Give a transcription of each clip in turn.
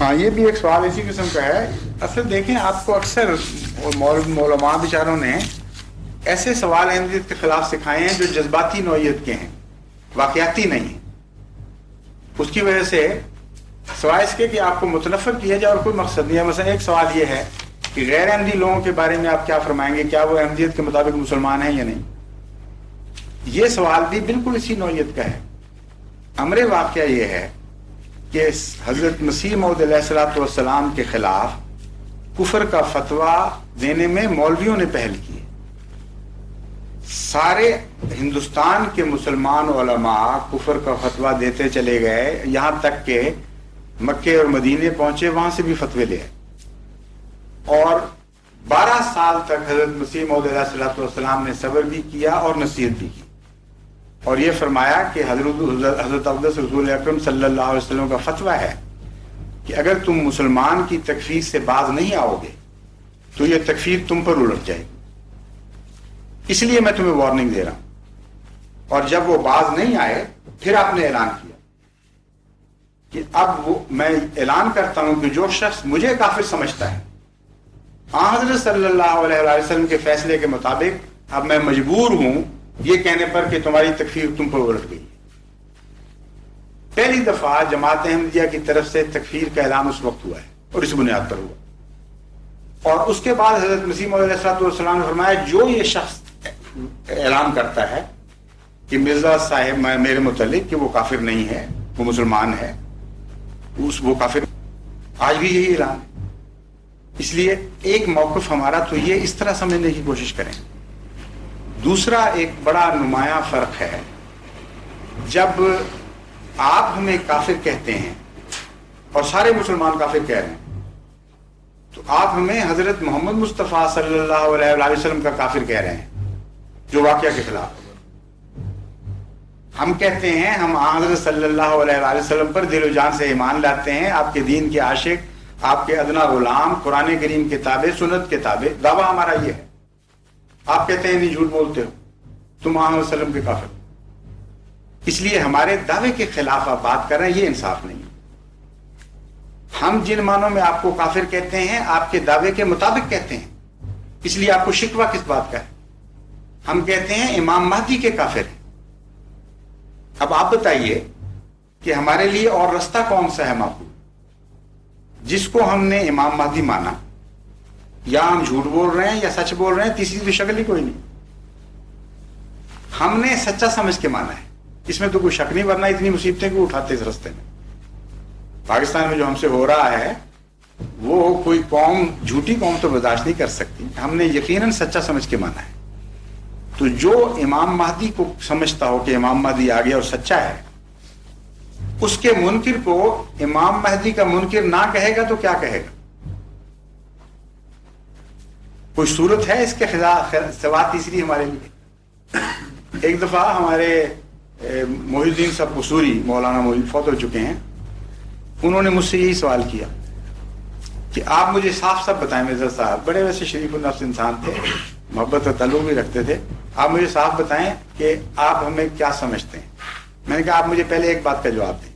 ہاں یہ بھی ایک سوال اسی قسم کا ہے. اصل دیکھیں آپ کو اکثر علماء بیچاروں نے ایسے سوال احمدیت کے خلاف سکھائے ہیں جو جذباتی نوعیت کے ہیں, واقعاتی نہیں ہیں. اس کی وجہ سے سوائے اس کے کہ آپ کو متنفر کیا جائے اور کوئی مقصد نہیں ہے. مثلا ایک سوال یہ ہے کہ غیر احمدی لوگوں کے بارے میں آپ کیا فرمائیں گے, کیا وہ احمدیت کے مطابق مسلمان ہیں یا نہیں. یہ سوال بھی بالکل اسی نوعیت کا ہے. امر واقعہ یہ ہے کہ حضرت مسیح موعود علیہ الصلوۃ والسلام کے خلاف کفر کا فتویٰ دینے میں مولویوں نے پہل کی. سارے ہندوستان کے مسلمان علماء کفر کا فتویٰ دیتے چلے گئے, یہاں تک کہ مکے اور مدینے پہنچے, وہاں سے بھی فتوے لے آئے. اور 12 سال تک حضرت مسیح موعود علیہ الصلوۃ والسلام نے صبر بھی کیا اور نصیحت بھی کی, اور یہ فرمایا کہ حضرت اقدس رسول اکرم صلی اللہ علیہ وسلم کا فتویٰ ہے کہ اگر تم مسلمان کی تکفیر سے باز نہیں آؤ گے تو یہ تکفیر تم پر الٹ جائے گی, اس لیے میں تمہیں وارننگ دے رہا ہوں. اور جب وہ باز نہیں آئے پھر آپ نے اعلان کیا کہ اب میں اعلان کرتا ہوں کہ جو شخص مجھے کافر سمجھتا ہے, حضرت صلی اللہ علیہ وسلم کے فیصلے کے مطابق اب میں مجبور ہوں یہ کہنے پر کہ تمہاری تکفیر تم پر الٹ گئی. پہلی دفعہ جماعت احمدیہ کی طرف سے تکفیر کا اعلان اس وقت ہوا ہے اور اس بنیاد پر ہوا. اور اس کے بعد حضرت مسیح موعود علیہ السلام نے فرمایا جو یہ شخص اعلان کرتا ہے کہ مرزا صاحب میرے متعلق کہ وہ کافر نہیں ہے, وہ مسلمان ہے, وہ کافر. آج بھی یہی اعلان ہے. اس لیے ایک موقف ہمارا تو یہ اس طرح سمجھنے کی کوشش کریں. دوسرا ایک بڑا نمایاں فرق ہے, جب آپ ہمیں کافر کہتے ہیں اور سارے مسلمان کافر کہہ رہے ہیں تو آپ ہمیں حضرت محمد مصطفیٰ صلی اللہ علیہ وسلم کا کافر کہہ رہے ہیں جو واقعہ کے خلاف. ہم کہتے ہیں ہم حضرت صلی اللہ علیہ وسلم پر دل و جان سے ایمان لاتے ہیں, آپ کے دین کے عاشق, آپ کے ادنا غلام, قرآن کریم کے تابع, سنت کے تابع. دعویٰ ہمارا یہ ہے. آپ کہتے ہیں نہیں, جھوٹ بولتے ہو, تم محمد وسلم کے کافر. اس لیے ہمارے دعوے کے خلاف آپ بات کر رہے ہیں, یہ انصاف نہیں. ہم جن معنوں میں آپ کو کافر کہتے ہیں آپ کے دعوے کے مطابق کہتے ہیں, اس لیے آپ کو شکوہ کس بات کا ہے. ہم کہتے ہیں امام مہدی کے کافر ہیں. اب آپ بتائیے کہ ہمارے لیے اور رستہ کون سا ہے معقول, جس کو ہم نے امام مہدی مانا, یا ہم جھوٹ بول رہے ہیں یا سچ بول رہے ہیں, تیسری تو شکل ہی کوئی نہیں. ہم نے سچا سمجھ کے مانا ہے, اس میں تو کوئی شک نہیں, ورنہ اتنی مصیبتیں کیوں اٹھاتے اس رستے میں. پاکستان میں جو ہم سے ہو رہا ہے وہ کوئی قوم, جھوٹی قوم تو برداشت نہیں کر سکتی. ہم نے یقیناً سچا سمجھ کے مانا ہے. تو جو امام مہدی کو سمجھتا ہو کہ امام مہدی آ گیا اور سچا ہے, اس کے منکر کو امام مہدی کا منکر نہ کہے گا تو کیا کہے گا؟ کوئی صورت ہے اس کے خلاف سوا تیسری ہمارے لیے؟ ایک دفعہ ہمارے محی الدین صاحب قصوری, مولانا محی فوت ہو چکے ہیں, انہوں نے مجھ سے یہی سوال کیا کہ آپ مجھے صاف صاف بتائیں. مرزا صاحب بڑے ویسے شریف النفس انسان تھے, محبت اور تعلق بھی رکھتے تھے, آپ مجھے صاف بتائیں کہ آپ ہمیں کیا سمجھتے ہیں. میں نے کہا آپ مجھے پہلے ایک بات کا جواب دیں,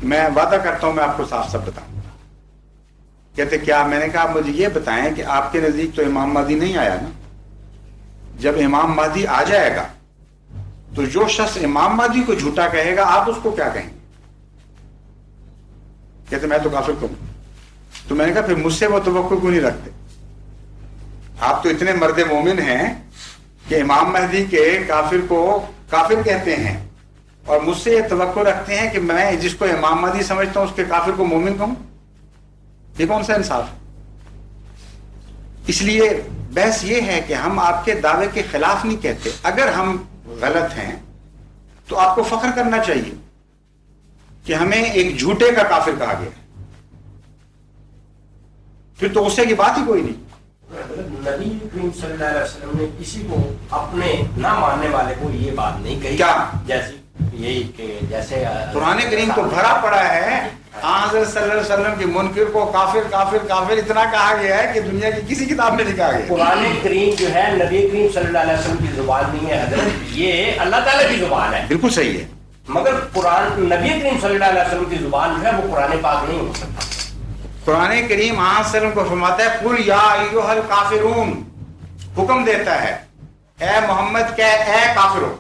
میں وعدہ کرتا ہوں میں آپ کو صاف صاف بتاؤں. کہتے کیا؟ میں نے کہا آپ مجھے یہ بتائیں کہ آپ کے نزدیک تو امام مہدی نہیں آیا نا. جب امام مہدی آ جائے گا تو جو شخص امام مہدی کو جھوٹا کہے گا آپ اس کو کیا کہیں گے؟ کہتے میں تو کافر کہوں. تو میں نے کہا پھر مجھ سے وہ توقع کیوں نہیں رکھتے؟ آپ تو اتنے مرد مومن ہیں کہ امام مہدی کے کافر کو کافر کہتے ہیں, اور مجھ سے یہ توقع رکھتے ہیں کہ میں جس کو امام مہدی سمجھتا ہوں اس کے کافر کو مومن کہوں. یہ کون سا انصاف ہے؟ اس لیے بحث یہ ہے کہ ہم آپ کے دعوے کے خلاف نہیں کہتے. اگر ہم غلط ہیں تو آپ کو فخر کرنا چاہیے کہ ہمیں ایک جھوٹے کا کافر کہا گیا, پھر تو غصے کی بات ہی کوئی نہیں. نبی کریم صلی اللہ علیہ وسلم نے کسی کو اپنے نہ ماننے والے کو یہ بات نہیں کہی. کیا؟ جیسے یہی کہ جیسے قرآن کریم تو بھرا پڑا ہے, حضرت صلی اللہ علیہ وسلم کے منکر کو کافر کافر کافر اتنا کہا گیا ہے کہ دنیا کی کسی کتاب میں لکھا گیا. قرآن کریم جو ہے نبی کریم صلی اللہ علیہ وسلم کی زبان نہیں ہے حضرت, یہ اللہ تعالیٰ کی زبان ہے. بالکل صحیح ہے. مگر قرآن نبی کریم صلی اللہ علیہ وسلم کی زبان جو ہے وہ قرآن پاک نہیں ہو سکتا. قرآن کریم آن وسلم کو فرماتا ہے قل یا ایھا الکافرون، حکم دیتا ہے اے محمد کہہ اے کافرو.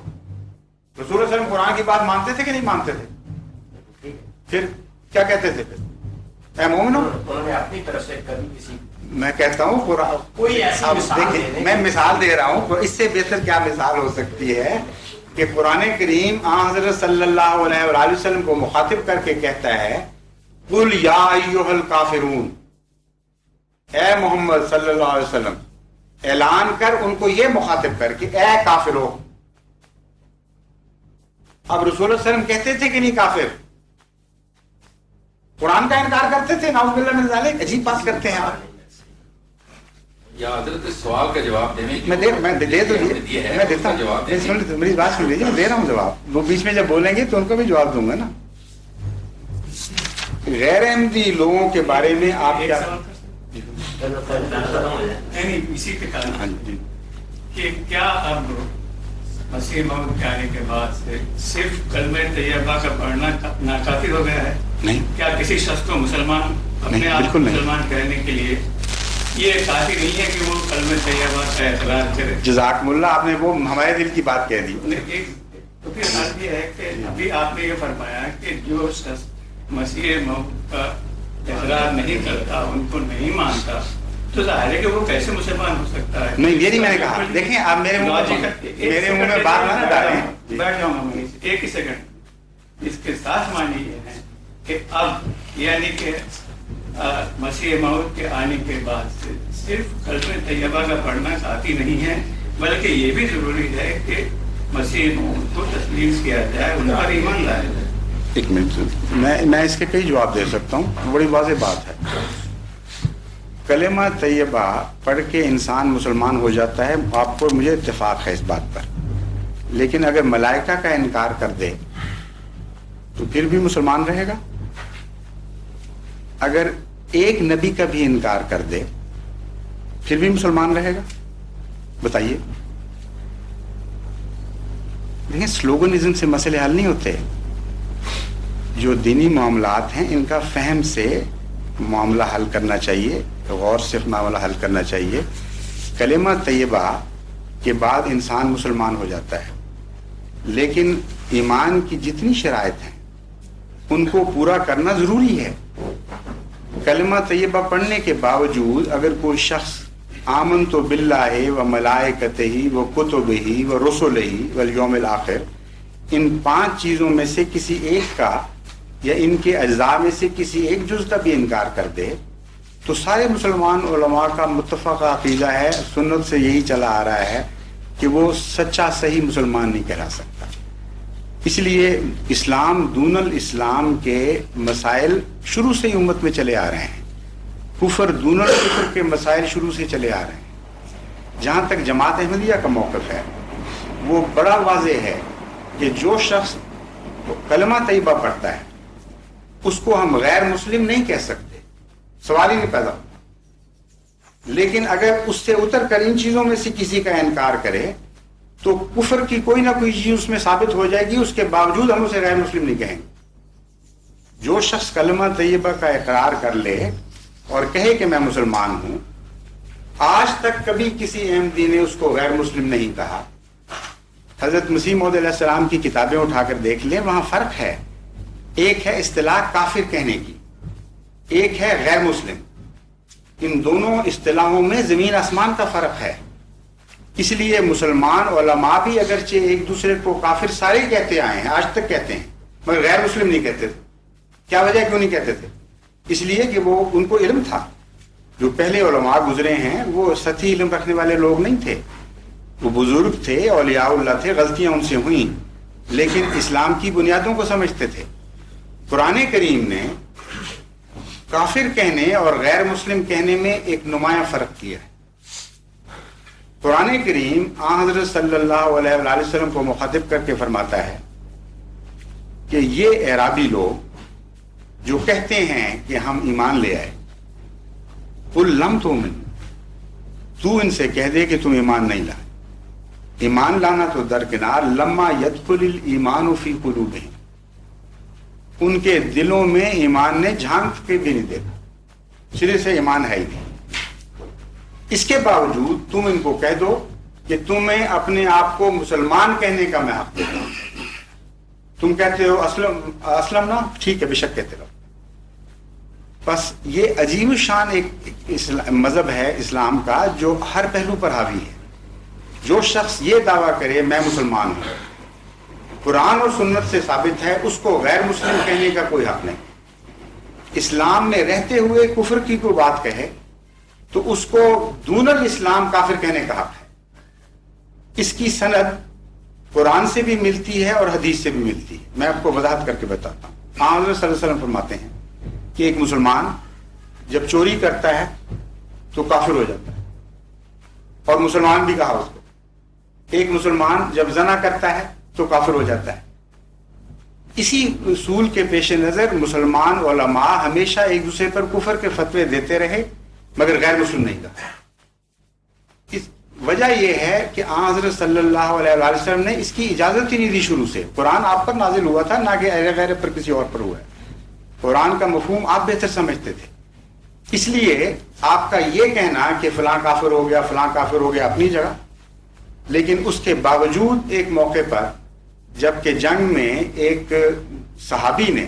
رسول اللہ علیہ وسلم قرآن کی بات مانتے تھے کہ نہیں مانتے تھے؟ پھر کیا کہتے تھے پھر؟ اے مومنو. انہوں نے اپنی طرف سے کبھی کسی، میں کہتا ہوں قرآن کوئی ایسی مثال دے دیں. میں مثال دے رہا ہوں، اس سے بہتر کیا مثال ہو سکتی ہے کہ قرآن کریم آن حضرت صلی اللہ علیہ وآلہ وسلم کو مخاطب کر کے کہتا ہے قل یا ایھا الکافرون، اے محمد صلی اللہ علیہ وسلم اعلان کر ان کو یہ مخاطب کر کے اے کافرو. اب رسول اللہ علیہ وسلم کہتے تھے کہ نہیں کافر؟ قرآن کا انکار کرتے تھے؟ نعوذ باللہ من ذالک. عجیب بات کرتے ہیں آپ. یا حضرت سوال کا جواب دینے میں دیتا ہوں، میری بات سن لیجیے، میں دے رہا ہوں جواب. وہ بیچ میں جب بولیں گے تو ان کو بھی جواب دوں گا نا. غیر احمدی لوگوں کے بارے میں آپ کیا اسی کے کہ کیا اب مسیح موعود کے آنے کے بعد سے صرف کلمہ طیبہ کا پڑھنا ناکافی ہو گیا ہے؟ نہیں. کیا کسی شخص کو مسلمان اپنے آپ کو مسلمان کہنے کے لیے یہ کافی نہیں ہے کہ وہ کلمہ طیبہ کا اقرار کرے؟ جزاکم اللہ، آپ نے وہ ہمارے دل کی بات کہہ دی. تو پھر بات یہ ہے کہ ابھی آپ نے یہ فرمایا کہ جو شخص مسیح موعود کا اقرار نہیں کرتا، ان کو نہیں مانتا، تو ظاہر ہے کہ وہ کیسے مسلمان ہو سکتا ہے؟ نہیں، یہ نہیں میں نے کہا. دیکھیں آپ میرے منہ میں بات نہ ڈالیں. بیٹھ جاؤں گا ایک ہی سیکنڈ. اس کے ساتھ معنی یہ ہے کہ اب یعنی کہ مسیح موعود کے آنے کے بعد سے صرف کلمہ طیبہ کا پڑھنا کافی نہیں ہے، بلکہ یہ بھی ضروری ہے کہ مسیح موعود کو تسلیم کیا جائے، ان پر ایمان لایا جائے. ایک منٹ، میں اس کے کئی جواب دے سکتا ہوں. بڑی واضح بات ہے. کلمہ طیبہ پڑھ کے انسان مسلمان ہو جاتا ہے، آپ کو مجھے اتفاق ہے اس بات پر. لیکن اگر ملائکہ کا انکار کر دے تو پھر بھی مسلمان رہے گا؟ اگر ایک نبی کا بھی انکار کر دے پھر بھی مسلمان رہے گا؟ بتائیے. دیکھیں سلوگنزم سے مسئلے حل نہیں ہوتے. جو دینی معاملات ہیں ان کا فہم سے معاملہ حل کرنا چاہیے، غور سے معاملہ حل کرنا چاہیے. کلمہ طیبہ کے بعد انسان مسلمان ہو جاتا ہے، لیکن ایمان کی جتنی شرائط ہیں ان کو پورا کرنا ضروری ہے. کلمہ طیبہ پڑھنے کے باوجود اگر کوئی شخص آمنت باللہ و ملائکتہ و کتبہ و رسلہ والیوم الآخر، ان 5 چیزوں میں سے کسی ایک کا یا ان کے اجزاء میں سے کسی ایک جز کا بھی انکار کر دے تو سارے مسلمان علماء کا متفق عقیدہ ہے، سنت سے یہی چلا آ رہا ہے کہ وہ سچا صحیح مسلمان نہیں کہلا سکتا. اس لیے اسلام دون الاسلام کے مسائل شروع سے ہی امت میں چلے آ رہے ہیں. کفر دون الکفر کے مسائل شروع سے چلے آ رہے ہیں. جہاں تک جماعت احمدیہ کا موقف ہے وہ بڑا واضح ہے کہ جو شخص کلمہ طیبہ پڑھتا ہے اس کو ہم غیر مسلم نہیں کہہ سکتے، سوال ہی نہیں پیدا ہوتا. لیکن اگر اس سے اتر کر ان چیزوں میں سے کسی کا انکار کرے تو کفر کی کوئی نہ کوئی چیز اس میں ثابت ہو جائے گی، اس کے باوجود ہم اسے غیر مسلم نہیں کہیں گے. جو شخص کلمہ طیبہ کا اقرار کر لے اور کہے کہ میں مسلمان ہوں، آج تک کبھی کسی احمدی نے اس کو غیر مسلم نہیں کہا. حضرت مسیح موعود علیہ السلام کی کتابیں اٹھا کر دیکھ لیں، وہاں فرق ہے. ایک ہے اصطلاح کافر کہنے کی، ایک ہے غیر مسلم. ان دونوں اصطلاحوں میں زمین آسمان کا فرق ہے. اس لیے مسلمان علماء بھی اگرچہ ایک دوسرے کو کافر سارے کہتے آئے ہیں، آج تک کہتے ہیں، مگر غیر مسلم نہیں کہتے تھے. کیا وجہ کیوں نہیں کہتے تھے؟ اس لیے کہ وہ ان کو علم تھا. جو پہلے علماء گزرے ہیں وہ سطحی علم رکھنے والے لوگ نہیں تھے، وہ بزرگ تھے، اولیاء اللہ تھے. غلطیاں ان سے ہوئیں لیکن اسلام کی بنیادوں کو سمجھتے تھے. قرآن کریم نے کافر کہنے اور غیر مسلم کہنے میں ایک نمایاں فرق کیا ہے. قرآن کریم آن حضرت صلی اللہ علیہ وآلہ وسلم کو مخاطب کر کے فرماتا ہے کہ یہ اعرابی لوگ جو کہتے ہیں کہ ہم ایمان لے آئے، قل لم تؤمن، تو ان سے کہہ دے کہ تم ایمان نہیں لائے. ایمان لانا تو درکنار، لما یدخل الایمان فی قلوبہم، ان کے دلوں میں ایمان نے جھانک کے بھی نہیں دیکھا، سرے سے ایمان ہے ہی نہیں۔ اس کے باوجود تم ان کو کہہ دو کہ تمہیں اپنے آپ کو مسلمان کہنے کا میں حق دیتا ہوں، تم کہتے ہو اسلم نا، ٹھیک ہے، بے شک کہتے رہو۔ بس یہ عجیب شان ایک مذہب ہے اسلام کا جو ہر پہلو پر حاوی ہے۔ جو شخص یہ دعویٰ کرے میں مسلمان ہوں، قرآن اور سنت سے ثابت ہے، اس کو غیر مسلم کہنے کا کوئی حق نہیں۔ اسلام میں رہتے ہوئے کفر کی کوئی بات کہے تو اس کو دون الاسلام کافر کہنے کا حق ہے۔ اس کی سند قرآن سے بھی ملتی ہے اور حدیث سے بھی ملتی ہے۔ میں آپ کو وضاحت کر کے بتاتا ہوں۔ حضرت صلی اللہ علیہ وسلم فرماتے ہیں کہ ایک مسلمان جب چوری کرتا ہے تو کافر ہو جاتا ہے، اور مسلمان بھی کہا اس کو۔ ایک مسلمان جب زنا کرتا ہے تو کافر ہو جاتا ہے۔ اسی اصول کے پیش نظر مسلمان علماء ہمیشہ ایک دوسرے پر کفر کے فتوے دیتے رہے، مگر غیر مسلم نہیں کہا۔ اس وجہ یہ ہے کہ حضرت صلی اللہ علیہ وسلم نے اس کی اجازت ہی نہیں دی شروع سے۔ قرآن آپ پر نازل ہوا تھا، نہ کہ غیر پر کسی اور پر ہوا ہے۔ قرآن کا مفہوم آپ بہتر سمجھتے تھے، اس لیے آپ کا یہ کہنا کہ فلاں کافر ہو گیا فلاں کافر ہو گیا اپنی جگہ، لیکن اس کے باوجود ایک موقع پر جبکہ جنگ میں ایک صحابی نے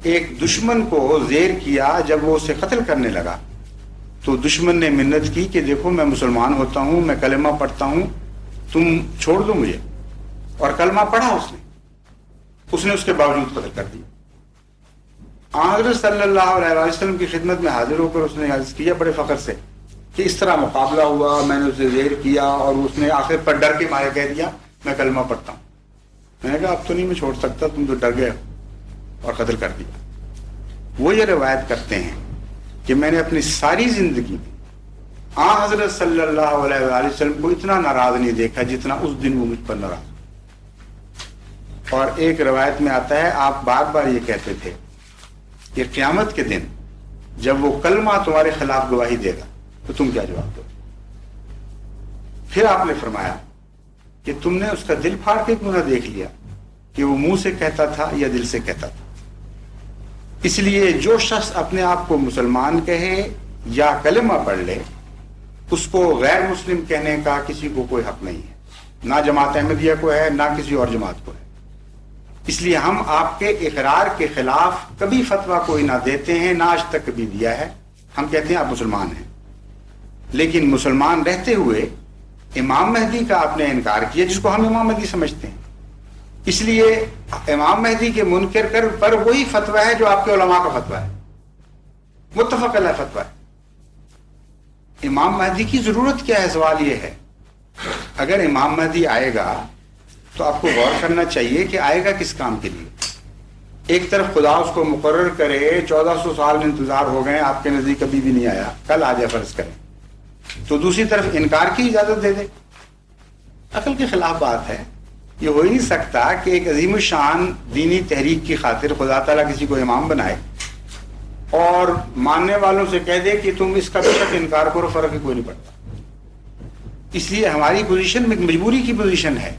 ایک دشمن کو زیر کیا، جب وہ اسے قتل کرنے لگا تو دشمن نے منت کی کہ دیکھو میں مسلمان ہوتا ہوں، میں کلمہ پڑھتا ہوں، تم چھوڑ دو مجھے، اور کلمہ پڑھا اس نے اس کے باوجود قتل کر دیا۔ حضرت صلی اللہ علیہ وسلم کی خدمت میں حاضر ہو کر اس نے عرض کیا بڑے فخر سے کہ اس طرح مقابلہ ہوا، میں نے اسے زیر کیا اور اس نے آخر پر ڈر کے مارے کہہ دیا میں کلمہ پڑھتا ہوں۔ میں نے کہا اب تو نہیں میں چھوڑ سکتا، تم تو ڈر گئے اور قتل کر دیا۔ وہ یہ روایت کرتے ہیں کہ میں نے اپنی ساری زندگی میں حضرت صلی اللہ علیہ وسلم کو اتنا ناراض نہیں دیکھا جتنا اس دن وہ مجھ پر ناراض۔ اور ایک روایت میں آتا ہے آپ بار بار یہ کہتے تھے کہ قیامت کے دن جب وہ کلمہ تمہارے خلاف گواہی دے گا تو تم کیا جواب دو؟ پھر آپ نے فرمایا کہ تم نے اس کا دل پھاڑ کے کیوں نہ دیکھ لیا کہ وہ منہ سے کہتا تھا یا دل سے کہتا تھا۔ اس لیے جو شخص اپنے آپ کو مسلمان کہے یا کلمہ پڑھ لے اس کو غیر مسلم کہنے کا کسی کو کوئی حق نہیں ہے، نہ جماعت احمدیہ کو ہے نہ کسی اور جماعت کو ہے۔ اس لیے ہم آپ کے اقرار کے خلاف کبھی فتویٰ کوئی نہ دیتے ہیں، نہ آج تک کبھی دیا ہے۔ ہم کہتے ہیں آپ مسلمان ہیں، لیکن مسلمان رہتے ہوئے امام مہدی کا آپ نے انکار کیا جس کو ہم امام مہدی سمجھتے ہیں۔ اس لیے امام مہدی کے منکر کر پر وہی فتویٰ ہے جو آپ کے علماء کا فتویٰ ہے، متفق علیہ فتویٰ ہے۔ امام مہدی کی ضرورت کیا ہے؟ سوال یہ ہے اگر امام مہدی آئے گا تو آپ کو غور کرنا چاہیے کہ آئے گا کس کام کے لیے۔ ایک طرف خدا اس کو مقرر کرے 1400 سال میں انتظار ہو گئے، آپ کے نزدیک کبھی بھی نہیں آیا، کل آ جائے فرض کریں، تو دوسری طرف انکار کی اجازت دے دے، عقل کے خلاف بات ہے۔ یہ ہو ہی نہیں سکتا کہ ایک عظیم الشان دینی تحریک کی خاطر خدا تعالیٰ کسی کو امام بنائے اور ماننے والوں سے کہہ دے کہ تم اس کا بے شک انکار کرو، فرق کوئی نہیں پڑتا۔ اس لیے ہماری پوزیشن میں مجبوری کی پوزیشن ہے،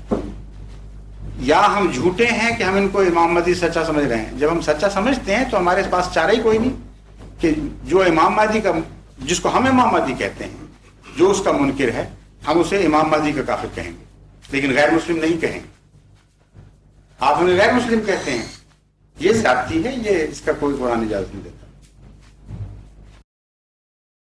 یا ہم جھوٹے ہیں کہ ہم ان کو امام مہدی سچا سمجھ رہے ہیں۔ جب ہم سچا سمجھتے ہیں تو ہمارے پاس چارہ ہی کوئی نہیں کہ جو امام مہدی کا، جس کو ہم امام مہدی کہتے ہیں، جو اس کا منکر ہے، ہم اسے امام مہدی کا کافر کہیں گے، لیکن غیر مسلم نہیں کہیں گے۔ آپ ہمیں غیر مسلم کہتے ہیں، یہ زیادتی ہے، یہ اس کا کوئی قرآن اجازت نہیں دیتا۔